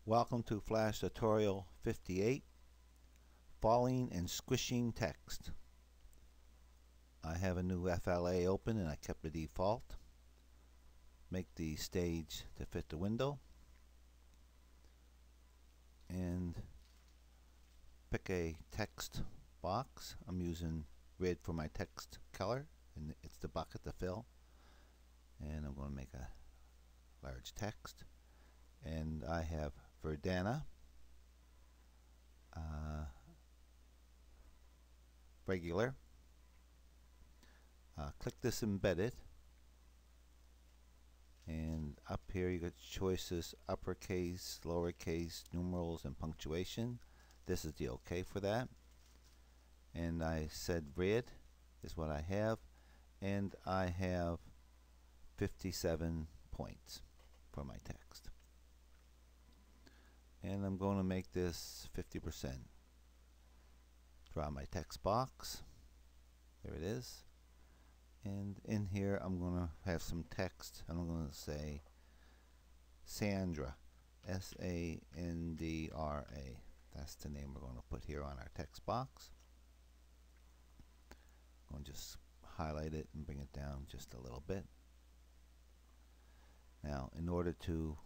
Welcome to Flash Tutorial 58, Falling and Squishing Text. I have a new FLA open and I kept the default. Make the stage to fit the window. And pick a text box. I'm using red for my text color, and it's the bucket to fill. And I'm going to make a large text. And I have Verdana, regular. Click this embedded, and up here you got choices: uppercase, lowercase, numerals, and punctuation. This is the OK for that. And I said red is what I have, and I have 57 points for my text. And I'm going to make this 50%. Draw my text box. There it is. And in here I'm going to have some text. I'm going to say Sandra, S-A-N-D-R-A. That's the name we're going to put here on our text box. I'm going to just highlight it and bring it down just a little bit. Now, in order to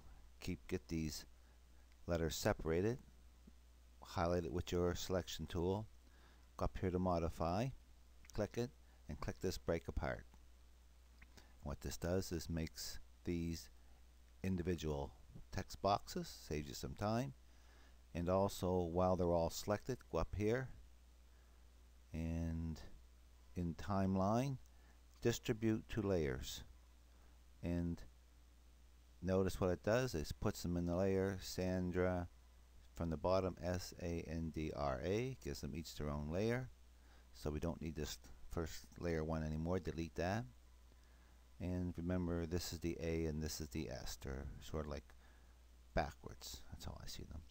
get these letters separated, highlight it with your selection tool, go up here to modify, click it, and click this break apart. What this does is makes these individual text boxes, saves you some time, and also while they're all selected, go up here and in timeline distribute to layers, and notice what it does is puts them in the layer Sandra from the bottom, S-A-N-D-R-A, gives them each their own layer, so we don't need this first layer 1 anymore. Delete that. And remember, this is the A and this is the S. They're sort of like backwards. That's how I see them.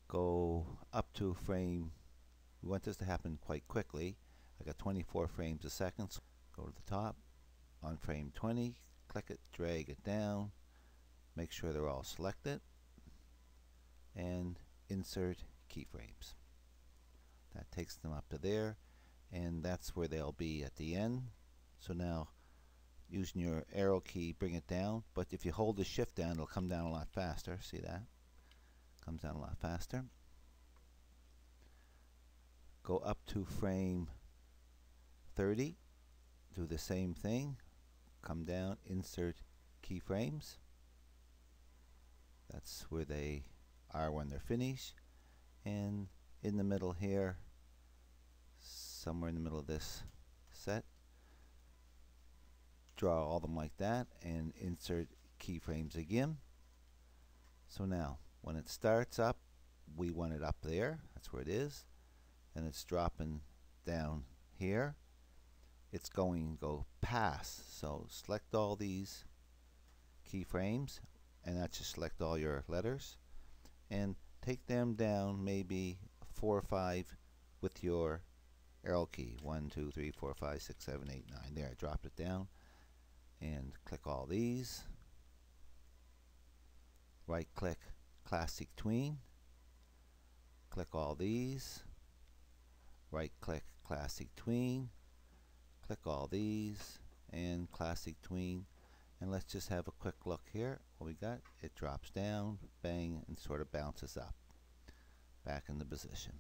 Go up to frame. We want this to happen quite quickly. I got 24 frames a second. So go to the top on frame 20, click it, drag it down, make sure they're all selected, and insert keyframes. That takes them up to there, and that's where they'll be at the end. So now, using your arrow key, bring it down, but if you hold the shift down, it'll come down a lot faster. See that? Comes down a lot faster. Go up to frame 30, do the same thing, come down, insert keyframes. That's where they are when they're finished. And in the middle here, somewhere in the middle of this set, draw all of them like that and insert keyframes again. So now when it starts up, we want it up there, that's where it is, and it's dropping down here. It's going to go past, so select all these keyframes, and that's just select all your letters and take them down maybe 4 or 5 with your arrow key. 1, 2, 3, 4, 5, 6, 7, 8, 9. There, I dropped it down. And click all these. Right click, classic tween. Click all these. Right click, classic tween. Click all these and classic tween. And let's just have a quick look here. What we got, it drops down, bang, and sort of bounces up back into position.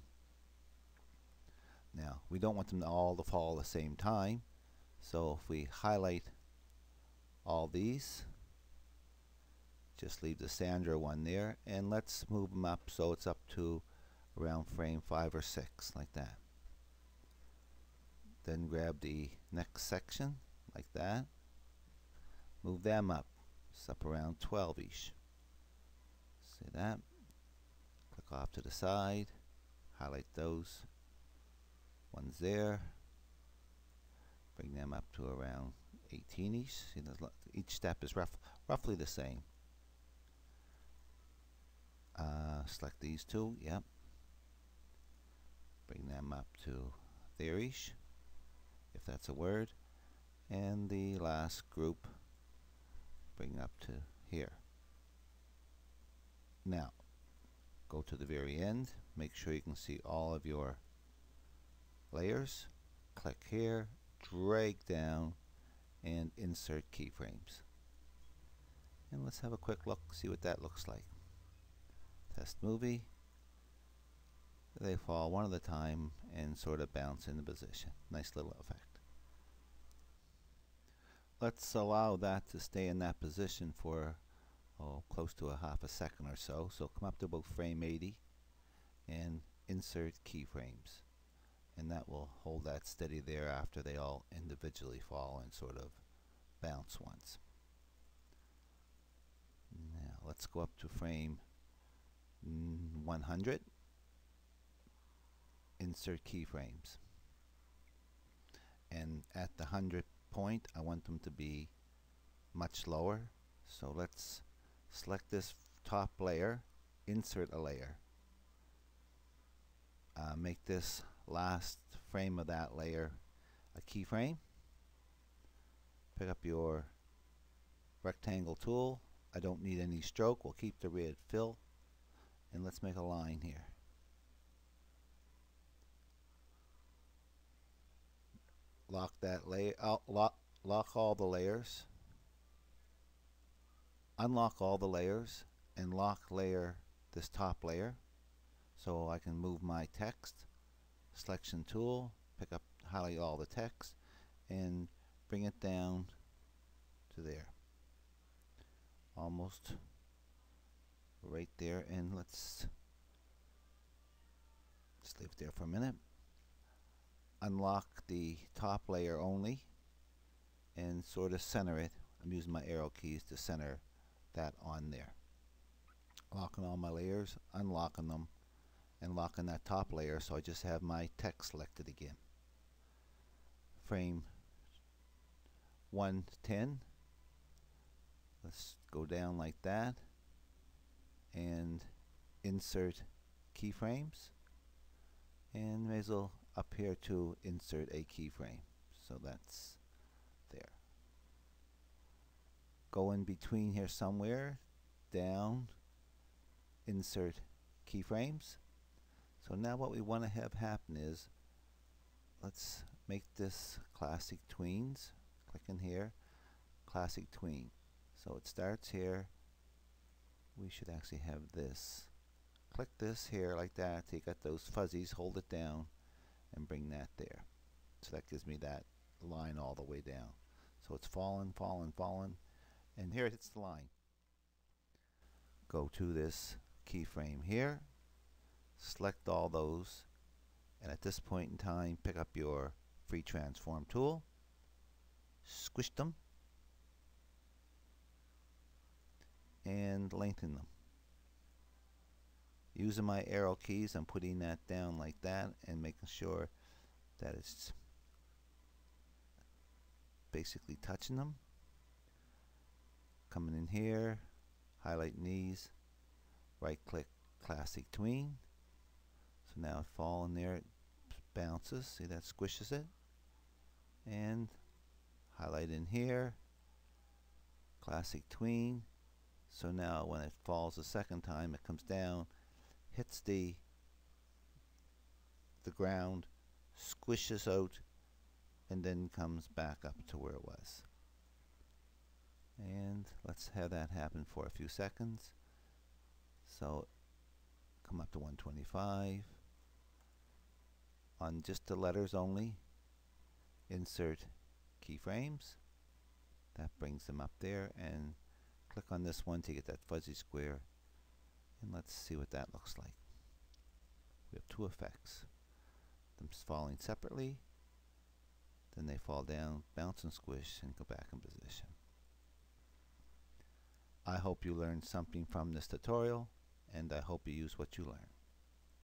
Now, we don't want them all to fall at the same time, so if we highlight all these, just leave the Sandra one there, and let's move them up so it's up to around frame 5 or 6, like that. Then grab the next section, like that. Move them up. It's up around 12-ish. See that? Click off to the side. Highlight those ones there. Bring them up to around 18-ish. See, each step is roughly the same. Select these two. Yep. Bring them up to there-ish, if that's a word. And the last group, bring up to here. Now, go to the very end, make sure you can see all of your layers. Click here, drag down, and insert keyframes. And let's have a quick look, see what that looks like. Test movie. They fall one at a time and sort of bounce into position. Nice little effect. Let's allow that to stay in that position for close to a half a second or so. So come up to about frame 80 and insert keyframes. And that will hold that steady there after they all individually fall and sort of bounce once. Now let's go up to frame 100. Insert keyframes. And at the 100 point, I want them to be much lower. So let's select this top layer, insert a layer. Make this last frame of that layer a keyframe. Pick up your rectangle tool. I don't need any stroke. We'll keep the red fill. And let's make a line here. Lock that layer out, lock all the layers. Unlock all the layers and lock this top layer so I can move my text. Selection tool, pick up, highlight all the text and bring it down to there. Almost right there, and let's just leave it there for a minute. Unlock the top layer only and sort of center it. I'm using my arrow keys to center that on there. Locking all my layers, unlocking them, and locking that top layer so I just have my text selected again. Frame 110. Let's go down like that and insert keyframes, and may as well up here to insert a keyframe. So that's there. Go in between here somewhere, down, insert keyframes. So now what we want to have happen is, let's make this classic tweens. Click in here, classic tween. So it starts here. We should actually have this. Click this here like that. So you got those fuzzies, hold it down and bring that there. So that gives me that line all the way down. So it's falling, falling, falling, and here it hits the line. Go to this keyframe here, select all those, and at this point in time pick up your free transform tool, squish them, and lengthen them. Using my arrow keys, I'm putting that down like that and making sure that it's basically touching them. Coming in here, highlighting these, right click, classic tween. So now it falls in there, it bounces, see that squishes it, and highlight in here, classic tween. So now when it falls a second time, it comes down, hits the ground, squishes out, and then comes back up to where it was. And let's have that happen for a few seconds. So come up to 125. On just the letters only, insert keyframes. That brings them up there, and click on this one to get that fuzzy square, and let's see what that looks like. We have two effects. Them falling separately, then they fall down, bounce and squish, and go back in position. I hope you learned something from this tutorial, and I hope you use what you learned.